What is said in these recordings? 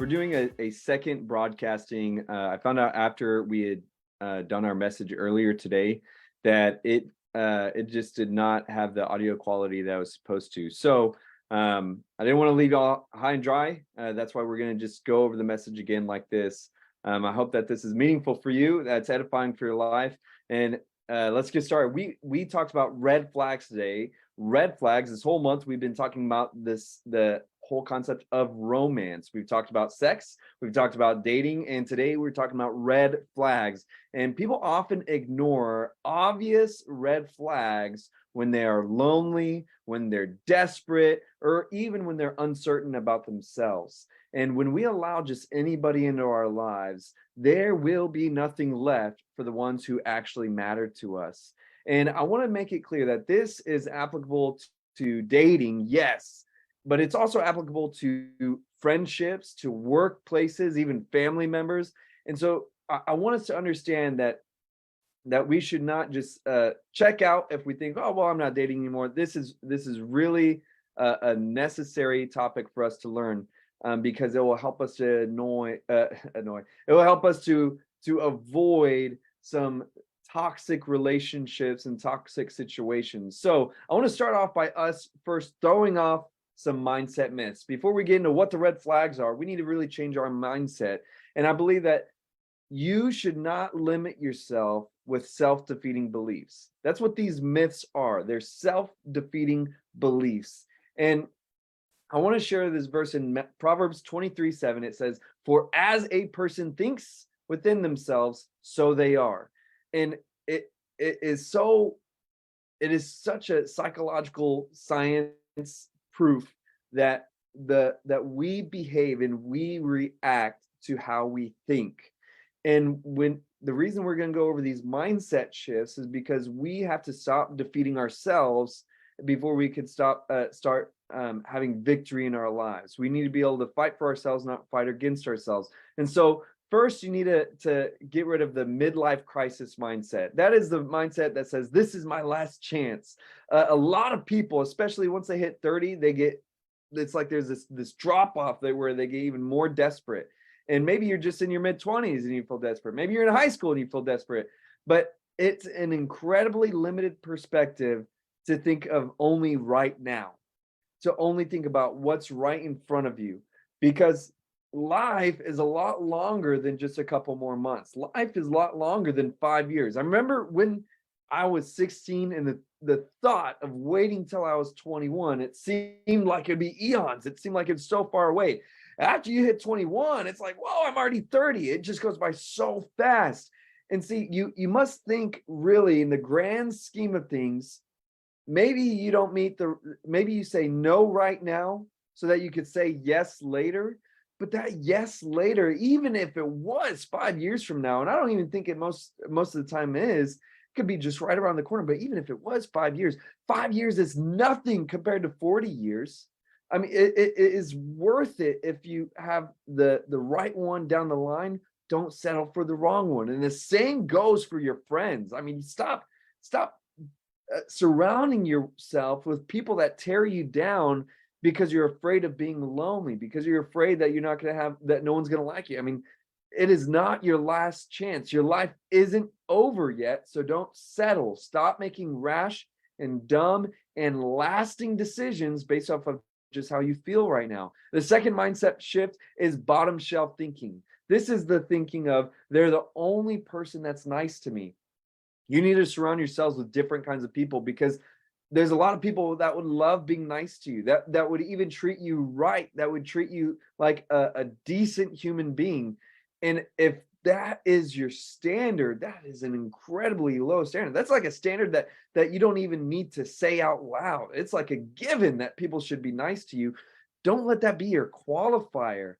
We're doing a second broadcasting. I found out after we had done our message earlier today that it just did not have the audio quality that I was supposed to. So I didn't want to leave y'all high and dry. That's why we're going to just go over the message again like this. I hope that this is meaningful for you, that's edifying for your life. And let's get started. We talked about red flags today. Red flags. This whole month we've been talking about the whole concept of romance. We've talked about sex, we've talked about dating, and today we're talking about red flags. And people often ignore obvious red flags when they are lonely, when they're desperate, or even when they're uncertain about themselves. And when we allow just anybody into our lives, there will be nothing left for the ones who actually matter to us. And I want to make it clear that this is applicable to dating, yes, but it's also applicable to friendships, to workplaces, even family members. And so I want us to understand that we should not just check out if we think, oh, well, I'm not dating anymore. This is really a necessary topic for us to learn, because it will help us to annoy. It will help us to avoid some toxic relationships and toxic situations. So I want to start off by us first throwing off some mindset myths. Before we get into what the red flags are, we need to really change our mindset. And I believe that you should not limit yourself with self-defeating beliefs. That's what these myths are. They're self-defeating beliefs. And I want to share this verse in Proverbs 23:7. It says, "For as a person thinks within themselves, so they are." And it is such a psychological science proof that we behave and we react to how we think. And when the reason we're going to go over these mindset shifts is because we have to stop defeating ourselves before we could start having victory in our lives. We need to be able to fight for ourselves, not fight against ourselves. And so first, you need to get rid of the midlife crisis mindset. That is the mindset that says, this is my last chance. A lot of people, especially once they hit 30, it's like there's this drop off where they get even more desperate. And maybe you're just in your mid-20s and you feel desperate. Maybe you're in high school and you feel desperate. But it's an incredibly limited perspective to think of only right now, to only think about what's right in front of you, because life is a lot longer than just a couple more months. Life is a lot longer than 5 years. I remember when I was 16 and the thought of waiting till I was 21, it seemed like it'd be eons. It seemed like it's so far away. After you hit 21, it's like, whoa, I'm already 30. It just goes by so fast. And see, you must think really in the grand scheme of things, maybe you say no right now so that you could say yes later. But that yes later, even if it was 5 years from now, and I don't even think it most of the time is, could be just right around the corner. But even if it was 5 years, 5 years is nothing compared to 40 years. I mean, it is worth it if you have the right one down the line. Don't settle for the wrong one. And the same goes for your friends. I mean, stop surrounding yourself with people that tear you down because you're afraid of being lonely, because you're afraid that you're not going to have, that no one's going to like you. I mean, it is not your last chance. Your life isn't over yet. So don't settle. Stop making rash and dumb and lasting decisions based off of just how you feel right now. The second mindset shift is bottom shelf thinking. This is the thinking of, they're the only person that's nice to me. You need to surround yourselves with different kinds of people, because there's a lot of people that would love being nice to you, that would even treat you right, that would treat you like a decent human being. And if that is your standard, that is an incredibly low standard. That's like a standard that you don't even need to say out loud. It's like a given that people should be nice to you. Don't let that be your qualifier.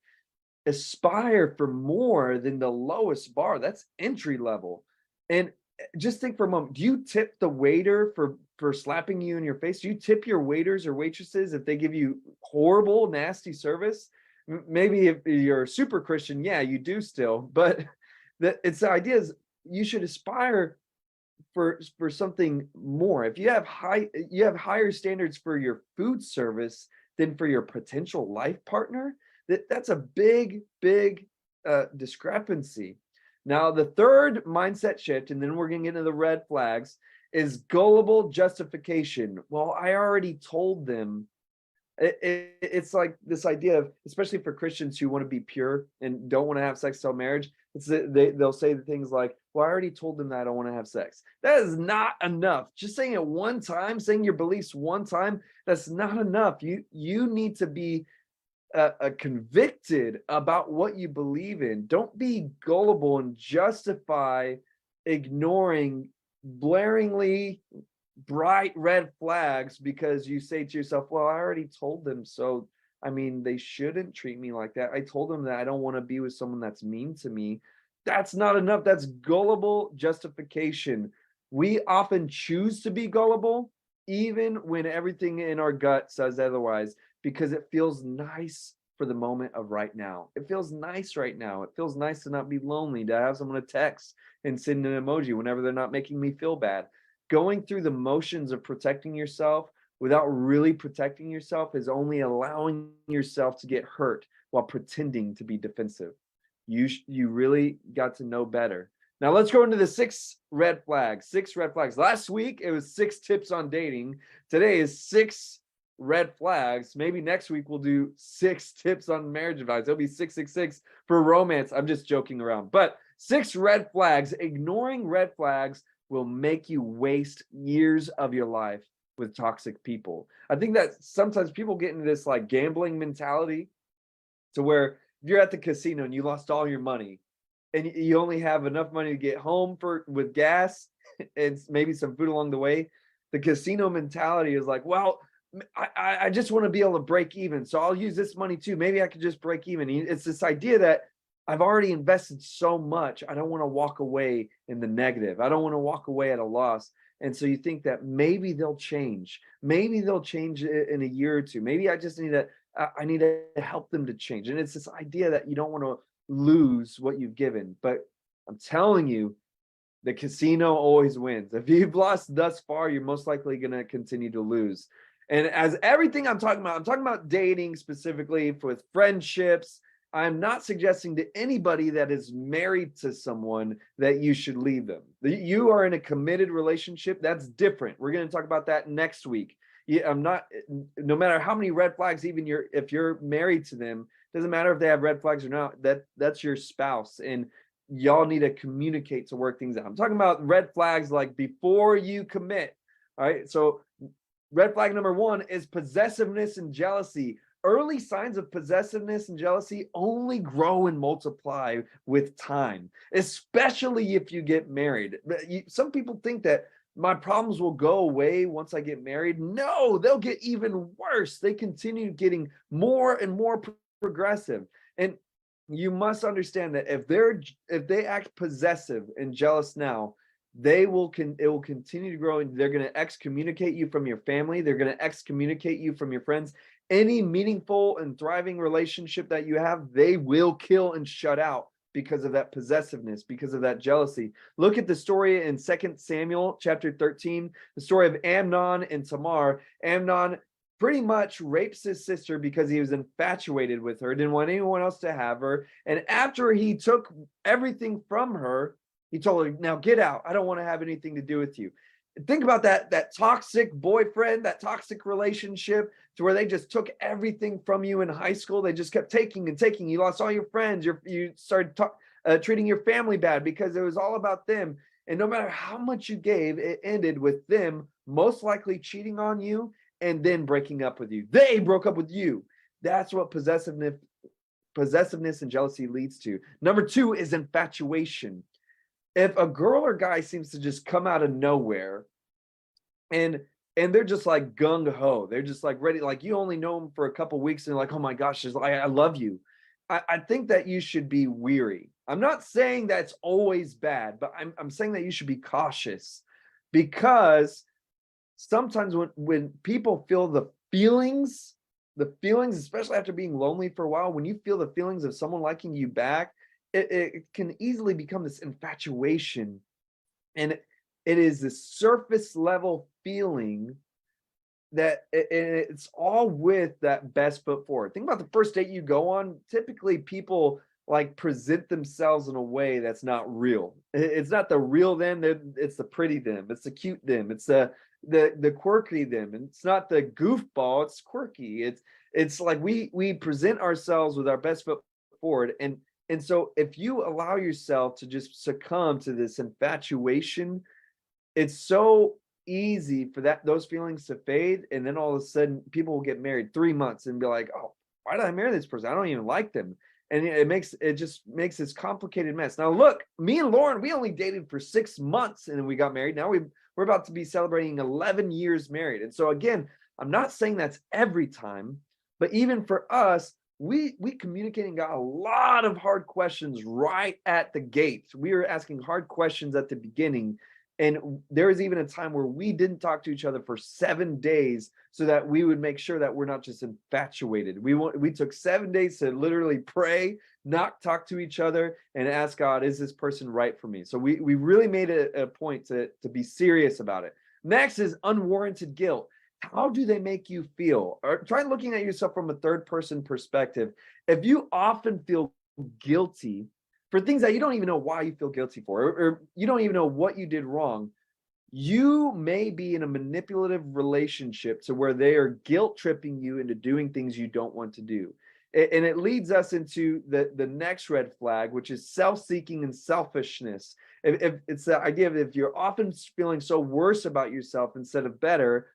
Aspire for more than the lowest bar. That's entry level. And just think for a moment, do you tip the waiter for slapping you in your face? Do you tip your waiters or waitresses if they give you horrible, nasty service? Maybe if you're a super Christian, yeah, you do still, but it's the idea is you should aspire for something more. If you have higher standards for your food service than for your potential life partner, That's a big discrepancy. Now, the third mindset shift, and then we're going to get into the red flags, is gullible justification. Well, I already told them. It's like this idea of, especially for Christians who want to be pure and don't want to have sex till marriage, they'll say things like, well, I already told them that I don't want to have sex. That is not enough. Just saying it one time, saying your beliefs one time, that's not enough. You need to be convicted about what you believe in. Don't be gullible and justify ignoring blaringly bright red flags because you say to yourself, well, I already told them, so I mean, they shouldn't treat me like that. I told them that I don't want to be with someone that's mean to me. That's not enough. That's gullible justification. We often choose to be gullible even when everything in our gut says otherwise, because it feels nice for the moment of right now. It feels nice right now. It feels nice to not be lonely, to have someone to text and send an emoji whenever they're not making me feel bad. Going through the motions of protecting yourself without really protecting yourself is only allowing yourself to get hurt while pretending to be defensive. You really got to know better. Now let's go into the 6 red flags. 6 red flags. Last week it was 6 tips on dating. Today is 6 red flags. Maybe next week we'll do 6 tips on marriage advice. It'll be 666 for romance. I'm just joking around. But 6 red flags. Ignoring red flags will make you waste years of your life with toxic people. I think that sometimes people get into this like gambling mentality to where if you're at the casino and you lost all your money and you only have enough money to get home with gas and maybe some food along the way, the casino mentality is like, well, I just want to be able to break even, so I'll use this money too. Maybe I could just break even. It's this idea that I've already invested so much, I don't want to walk away in the negative. I don't want to walk away at a loss. And so you think that maybe they'll change. Maybe they'll change in a year or two. Maybe I just need to help them to change. And it's this idea that you don't want to lose what you've given. But I'm telling you, the casino always wins. If you've lost thus far, you're most likely going to continue to lose. And as everything I'm talking about dating specifically with friendships. I'm not suggesting to anybody that is married to someone that you should leave them. You are in a committed relationship. That's different. We're going to talk about that next week. I'm not, no matter how many red flags, even if you're married to them, doesn't matter if they have red flags or not, that's your spouse. And y'all need to communicate to work things out. I'm talking about red flags like before you commit. All right. So red flag number 1 is possessiveness and jealousy. Early signs of possessiveness and jealousy only grow and multiply with time, especially if you get married. Some people think that my problems will go away once I get married. No, they'll get even worse. They continue getting more and more progressive. And you must understand that if they act possessive and jealous now, it will continue to grow, and they're going to excommunicate you from your family. They're going to excommunicate you from your friends. Any meaningful and thriving relationship that you have, they will kill and shut out because of that possessiveness, because of that jealousy. Look at the story in 2 Samuel chapter 13, the story of Amnon and Tamar. Amnon pretty much rapes his sister because he was infatuated with her, didn't want anyone else to have her. And after he took everything from her, he told her, now get out. I don't want to have anything to do with you. Think about that toxic boyfriend, that toxic relationship to where they just took everything from you in high school. They just kept taking and taking. You lost all your friends. You started treating your family bad because it was all about them. And no matter how much you gave, it ended with them most likely cheating on you and then breaking up with you. They broke up with you. That's what possessiveness and jealousy leads to. Number 2 is infatuation. If a girl or guy seems to just come out of nowhere and they're just like gung-ho, they're just like ready, like you only know them for a couple weeks and they're like, oh my gosh, I love you. I think that you should be weary. I'm not saying that's always bad, but I'm saying that you should be cautious, because sometimes when people feel the feelings, especially after being lonely for a while, when you feel the feelings of someone liking you back, it can easily become this infatuation. And it is this surface level feeling it's all with that best foot forward. Think about the first date you go on. Typically, people like present themselves in a way that's not real. It's not the real them. It's the pretty them. It's the cute them. It's the quirky them. And it's not the goofball. It's quirky. It's like we present ourselves with our best foot forward. And so if you allow yourself to just succumb to this infatuation, it's so easy for those feelings to fade, and then all of a sudden people will get married 3 months and be like, oh, why did I marry this person? I don't even like them. And it just makes this complicated mess. Now look, me and Lauren, we only dated for 6 months and then we got married. Now we're about to be celebrating 11 years married. And so again, I'm not saying that's every time, but even for us, we communicated and got a lot of hard questions right at the gate. We were asking hard questions at the beginning. And there was even a time where we didn't talk to each other for 7 days so that we would make sure that we're not just infatuated. We took 7 days to literally pray, not talk to each other, and ask God, is this person right for me? So we really made a point to be serious about it. Next is unwarranted guilt. How do they make you feel? Or try looking at yourself from a third person perspective. If you often feel guilty for things that you don't even know why you feel guilty for, or you don't even know what you did wrong, you may be in a manipulative relationship to where they are guilt tripping you into doing things you don't want to do. And it leads us into the next red flag, which is self-seeking and selfishness. If it's the idea of if you're often feeling so worse about yourself instead of better,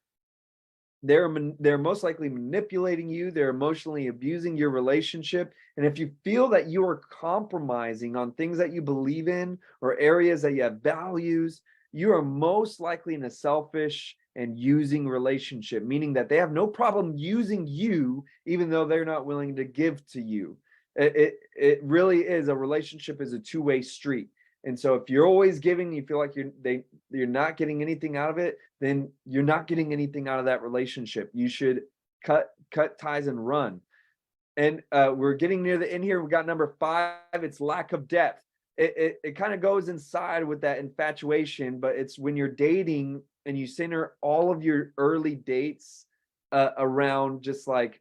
they're most likely manipulating you. They're emotionally abusing your relationship. And if you feel that you are compromising on things that you believe in or areas that you have values, you are most likely in a selfish and using relationship, meaning that they have no problem using you, even though they're not willing to give to you. It really is, a relationship is a two-way street. And so if you're always giving, you feel like you're not getting anything out of it, then you're not getting anything out of that relationship. You should cut ties and run. And we're getting near the end here. We got number 5. It's lack of depth. It kind of goes inside with that infatuation, but it's when you're dating and you center all of your early dates around just like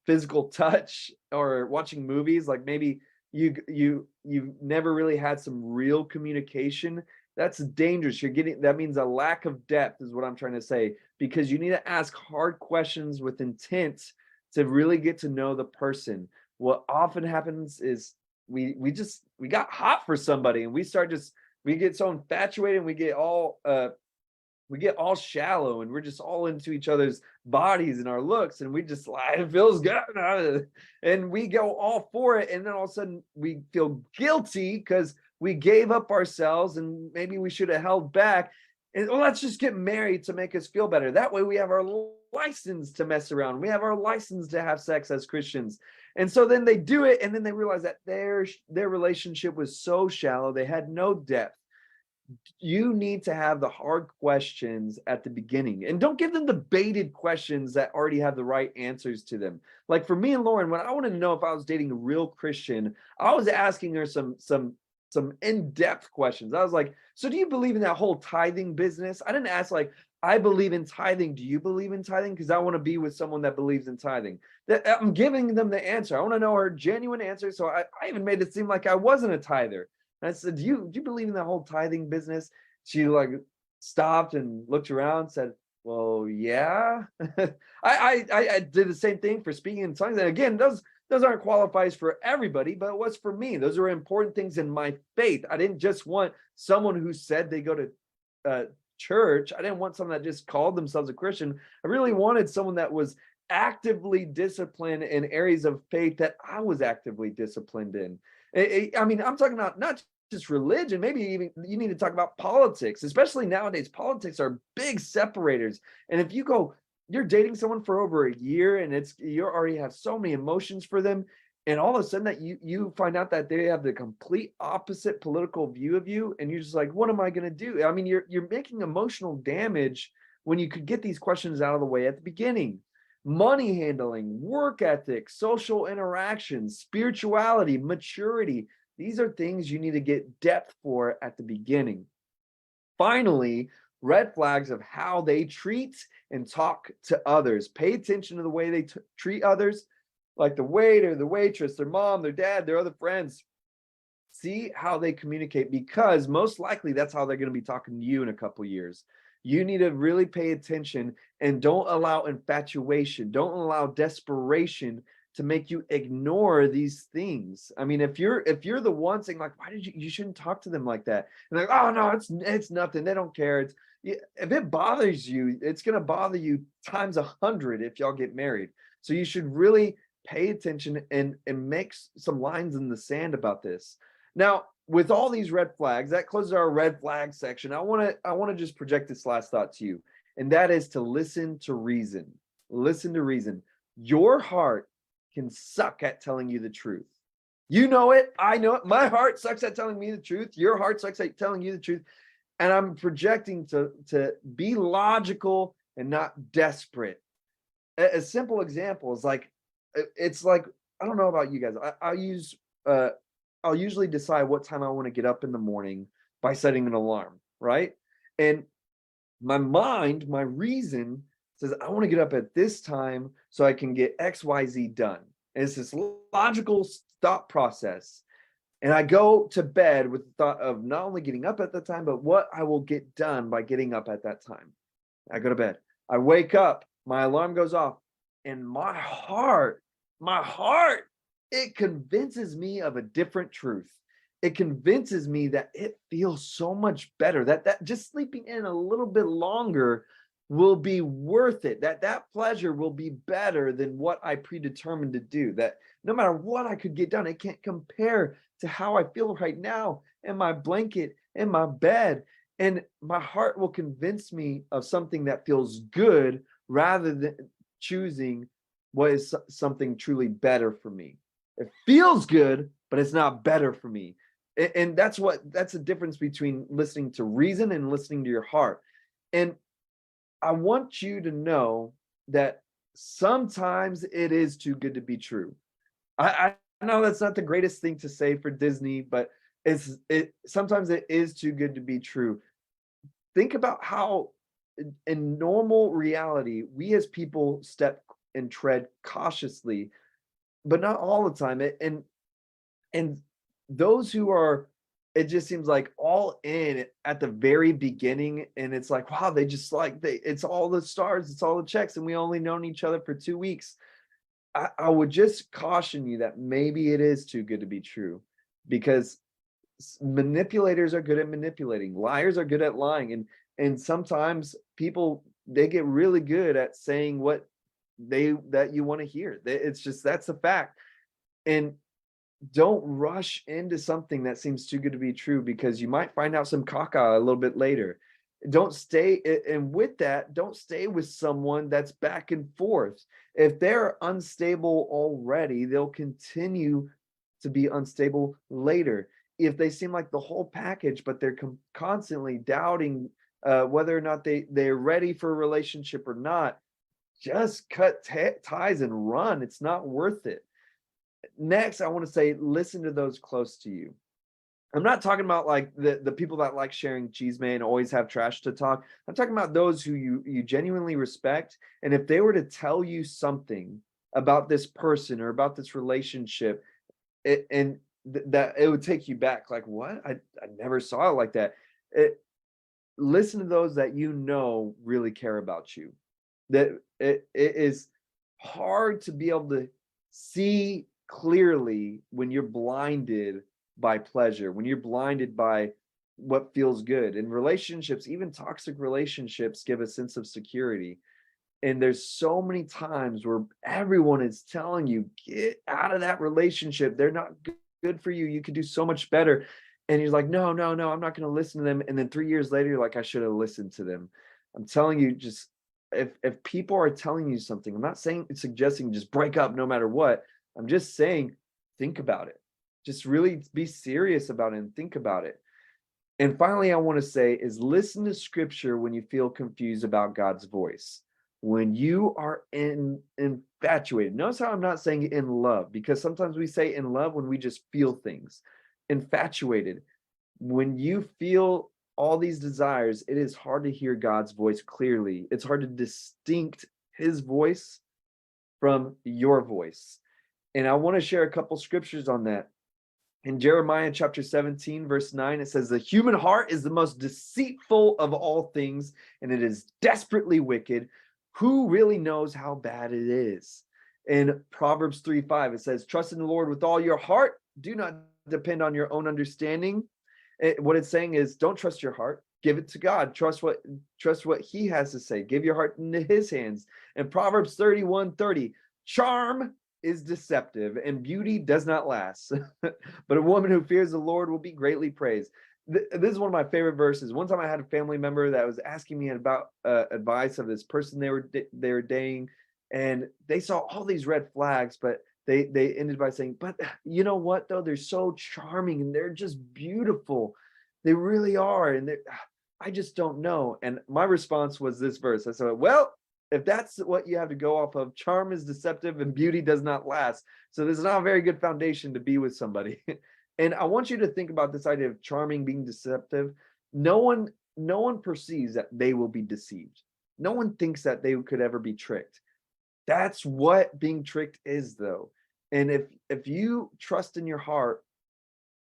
physical touch or watching movies. Like maybe you've never really had some real communication. That's dangerous. That means a lack of depth is what I'm trying to say, because you need to ask hard questions with intent to really get to know the person. What often happens is we got hot for somebody and we get so infatuated and we get all shallow and we're just all into each other's bodies and our looks, and we just like, it feels good and we go all for it, and then all of a sudden we feel guilty because we gave up ourselves and maybe we should have held back, and let's just get married to make us feel better. That way we have our license to mess around, we have our license to have sex as Christians. And so then they do it, and then they realize that their relationship was so shallow, they had no depth. You need to have the hard questions at the beginning, and don't give them the baited questions that already have the right answers to them. Like for me and Lauren, when I wanted to know if I was dating a real Christian, I was asking her some in-depth questions. I was like, so do you believe in that whole tithing business? I didn't ask like, I believe in tithing. Do you believe in tithing? Because I want to be with someone that believes in tithing. I'm giving them the answer. I want to know her genuine answer. So I even made it seem like I wasn't a tither. And I said, do you believe in the whole tithing business? She like stopped and looked around and said, well, yeah. I did the same thing for speaking in tongues. And again, those aren't qualifiers for everybody, but it was for me. Those are important things in my faith. I didn't just want someone who said they go to church. I didn't want someone that just called themselves a Christian. I really wanted someone that was actively disciplined in areas of faith that I was actively disciplined in. I mean, I'm talking about not just religion, maybe even you need to talk about politics, especially nowadays. Politics are big separators. And if you're dating someone for over a year and you already have so many emotions for them, and all of a sudden that you find out that they have the complete opposite political view of you, and you're just like, what am I going to do? I mean, you're making emotional damage when you could get these questions out of the way at the beginning. Money handling, work ethic, social interactions, spirituality, maturity. These are things you need to get depth for at the beginning. Finally, red flags of how they treat and talk to others. Pay attention to the way they treat others, like the waiter, the waitress, their mom, their dad, their other friends. See how they communicate, because most likely that's how they're going to be talking to you in a couple years. You need to really pay attention and don't allow infatuation, don't allow desperation to make you ignore these things. I mean, if you're the one saying like, why did you shouldn't talk to them like that, and like, oh no, it's nothing, they don't care. It's, if it bothers you, it's going to bother you times 100 if y'all get married. So you should really pay attention and make some lines in the sand about this. Now, with all these red flags, that closes our red flag section. I want to just project this last thought to you, and that is to listen to reason. Listen to reason. Your heart can suck at telling you the truth. You know it. I know it. My heart sucks at telling me the truth. Your heart sucks at telling you the truth. And I'm projecting to be logical and not desperate. A simple example is like, it's like, I don't know about you guys. I'll usually decide what time I want to get up in the morning by setting an alarm, right? And my mind, my reason says, I want to get up at this time so I can get XYZ done. And it's this logical thought process. And I go to bed with the thought of not only getting up at the time, but what I will get done by getting up at that time. I go to bed. I wake up, my alarm goes off, and my heart, it convinces me of a different truth. It convinces me that it feels so much better, that just sleeping in a little bit longer will be worth it, that pleasure will be better than what I predetermined to do, that no matter what I could get done, it can't compare to how I feel right now in my blanket, in my bed. And my heart will convince me of something that feels good rather than choosing what is something truly better for me. It feels good, but it's not better for me. And that's the difference between listening to reason and listening to your heart. And I want you to know that sometimes it is too good to be true. I know that's not the greatest thing to say for Disney, but sometimes it is too good to be true. Think about how in normal reality, we as people step and tread cautiously, but not all the time. And those who are, it just seems like all in at the very beginning, and it's like, wow, they just like it's all the stars, it's all the checks, and we only known each other for 2 weeks. I would just caution you that maybe it is too good to be true, because manipulators are good at manipulating, liars are good at lying, and sometimes people, they get really good at saying what that you want to hear. It's just, that's a fact. And don't rush into something that seems too good to be true, because you might find out some caca a little bit later. Don't stay, and with that, don't stay with someone that's back and forth. If they're unstable already, they'll continue to be unstable later. If they seem like the whole package, but they're constantly doubting whether or not they're ready for a relationship or not, just cut ties and run. It's not worth it. Next, I want to say, listen to those close to you. I'm not talking about like the people that like sharing cheese and always have trash to talk. I'm talking about those who you genuinely respect. And if they were to tell you something about this person or about this relationship, that it would take you back, like, what? I never saw it like that. Listen to those that you know really care about you. That it is hard to be able to see clearly when you're blinded by pleasure, when you're blinded by what feels good. And relationships, even toxic relationships, give a sense of security. And there's so many times where everyone is telling you, get out of that relationship, they're not good for you, you could do so much better. And you're like, no, I'm not going to listen to them. And then 3 years later, you're like, I should have listened to them. I'm telling you, just if people are telling you something, I'm not suggesting just break up no matter what. I'm just saying, think about it. Just really be serious about it and think about it. And finally, I want to say is listen to scripture when you feel confused about God's voice. When you are infatuated. Notice how I'm not saying in love, because sometimes we say in love when we just feel things. Infatuated. When you feel all these desires, it is hard to hear God's voice clearly. It's hard to distinct his voice from your voice. And I want to share a couple scriptures on that. In Jeremiah chapter 17, verse 9, it says, the human heart is the most deceitful of all things, and it is desperately wicked. Who really knows how bad it is? In Proverbs 3:5, it says, trust in the Lord with all your heart. Do not depend on your own understanding. What it's saying is, don't trust your heart. Give it to God. Trust what he has to say. Give your heart into his hands. And Proverbs 31:30, charm is deceptive and beauty does not last. But a woman who fears the Lord will be greatly praised. This is one of my favorite verses. One time I had a family member that was asking me about advice of this person they were dating, and they saw all these red flags, but they ended by saying, but you know what though? They're so charming and they're just beautiful. They really are. And I just don't know. And my response was this verse. I said, well, if that's what you have to go off of, charm is deceptive and beauty does not last. So this is not a very good foundation to be with somebody. And I want you to think about this idea of charming being deceptive. No one perceives that they will be deceived. No one thinks that they could ever be tricked. That's what being tricked is, though. And if you trust in your heart,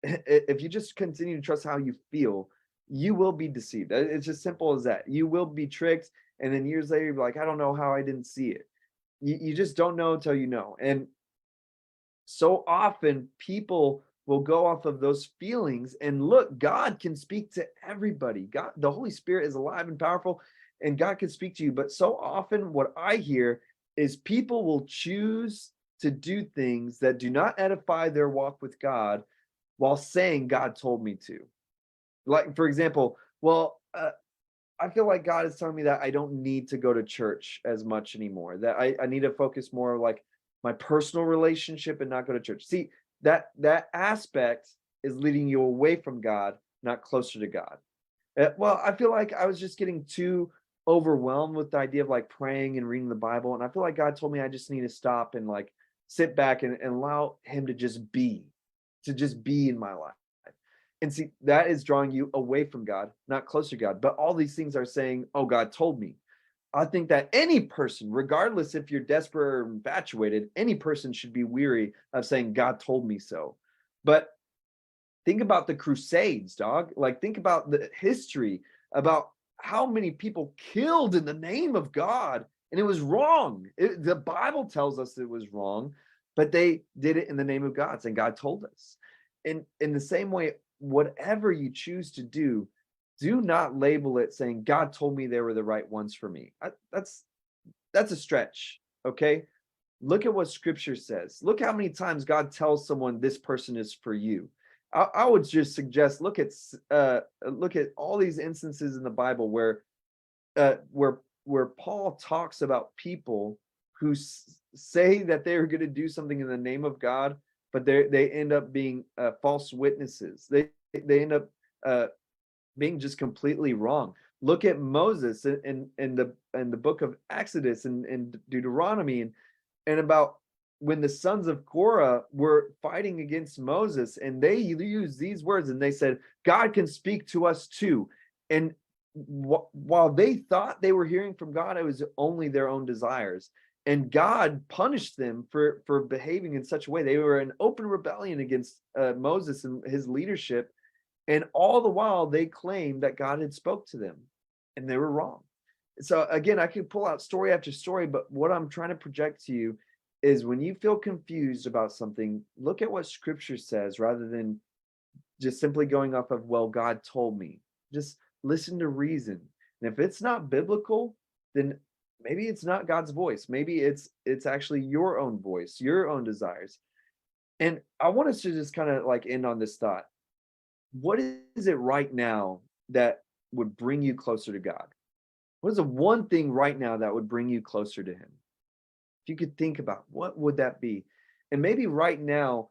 if you just continue to trust how you feel, you will be deceived. It's just simple as that. You will be tricked. And then years later, you're like, I don't know how I didn't see it. You just don't know until you know. And so often people will go off of those feelings, and look, God can speak to everybody. God, the Holy Spirit is alive and powerful, and God can speak to you. But so often what I hear is people will choose to do things that do not edify their walk with God while saying God told me to. Like, for example, well, I feel like God is telling me that I don't need to go to church as much anymore, that I need to focus more like my personal relationship and not go to church. See, that aspect is leading you away from God, not closer to God. Well, I feel like I was just getting too overwhelmed with the idea of like praying and reading the Bible. And I feel like God told me I just need to stop and like sit back and allow him to just be in my life. And see, that is drawing you away from God, not closer to God. But all these things are saying, oh, God told me. I think that any person, regardless if you're desperate or infatuated, any person should be weary of saying, God told me so. But think about the Crusades, dog. Like, think about the history, about how many people killed in the name of God. And it was wrong. The Bible tells us it was wrong, but they did it in the name of God, saying God told us. And in the same way, whatever you choose to do not label it saying God told me they were the right ones for me. That's a stretch. Okay, look at what scripture says. Look how many times God tells someone this person is for you. I would just suggest look at all these instances in the Bible where Paul talks about people who say that they are going to do something in the name of God, but they end up being false witnesses. They end up being just completely wrong. Look at Moses in the book of Exodus and Deuteronomy, and about when the sons of Korah were fighting against Moses, and they used these words, and they said, God can speak to us too. And while they thought they were hearing from God, it was only their own desires. And God punished them for behaving in such a way. They were in open rebellion against Moses and his leadership. And all the while they claimed that God had spoke to them, and they were wrong. So again, I could pull out story after story, but what I'm trying to project to you is when you feel confused about something, look at what scripture says rather than just simply going off of, well, God told me. Just listen to reason. And if it's not biblical, then maybe it's not God's voice. Maybe it's actually your own voice, your own desires. And I want us to just kind of like end on this thought. What is it right now that would bring you closer to God? What is the one thing right now that would bring you closer to him? If you could think about, what would that be? And maybe right now,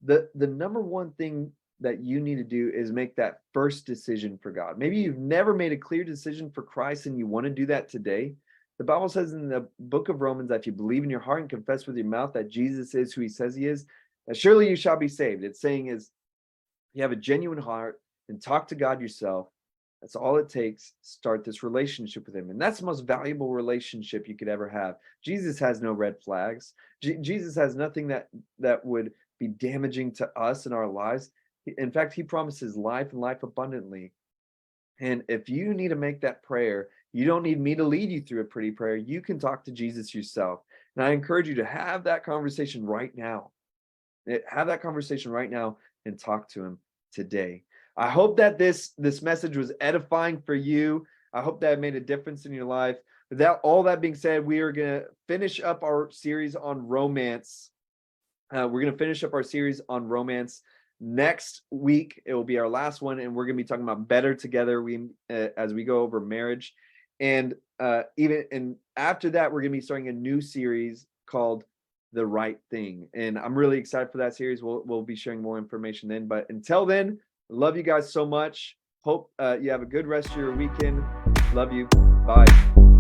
the number one thing that you need to do is make that first decision for God. Maybe you've never made a clear decision for Christ and you want to do that today. The Bible says in the book of Romans that if you believe in your heart and confess with your mouth that Jesus is who he says he is, surely you shall be saved. It's saying is, you have a genuine heart and talk to God yourself, That's all it takes. Start this relationship with him. And that's the most valuable relationship you could ever have. Jesus has no red flags. Jesus has nothing that would be damaging to us in our lives. In fact, he promises life and life abundantly. And if you need to make that prayer, you don't need me to lead you through a pretty prayer. You can talk to Jesus yourself. And I encourage you to have that conversation right now. Have that conversation right now and talk to him today. I hope that this message was edifying for you. I hope that it made a difference in your life. All that being said, we are going to finish up our series on romance. We're going to finish up our series on romance next week. It will be our last one, and we're going to be talking about better together. As we go over marriage, and even after that, we're going to be starting a new series called The Right Thing. And I'm really excited for that series. We'll be sharing more information then. But until then, love you guys so much. Hope you have a good rest of your weekend. Love you. Bye.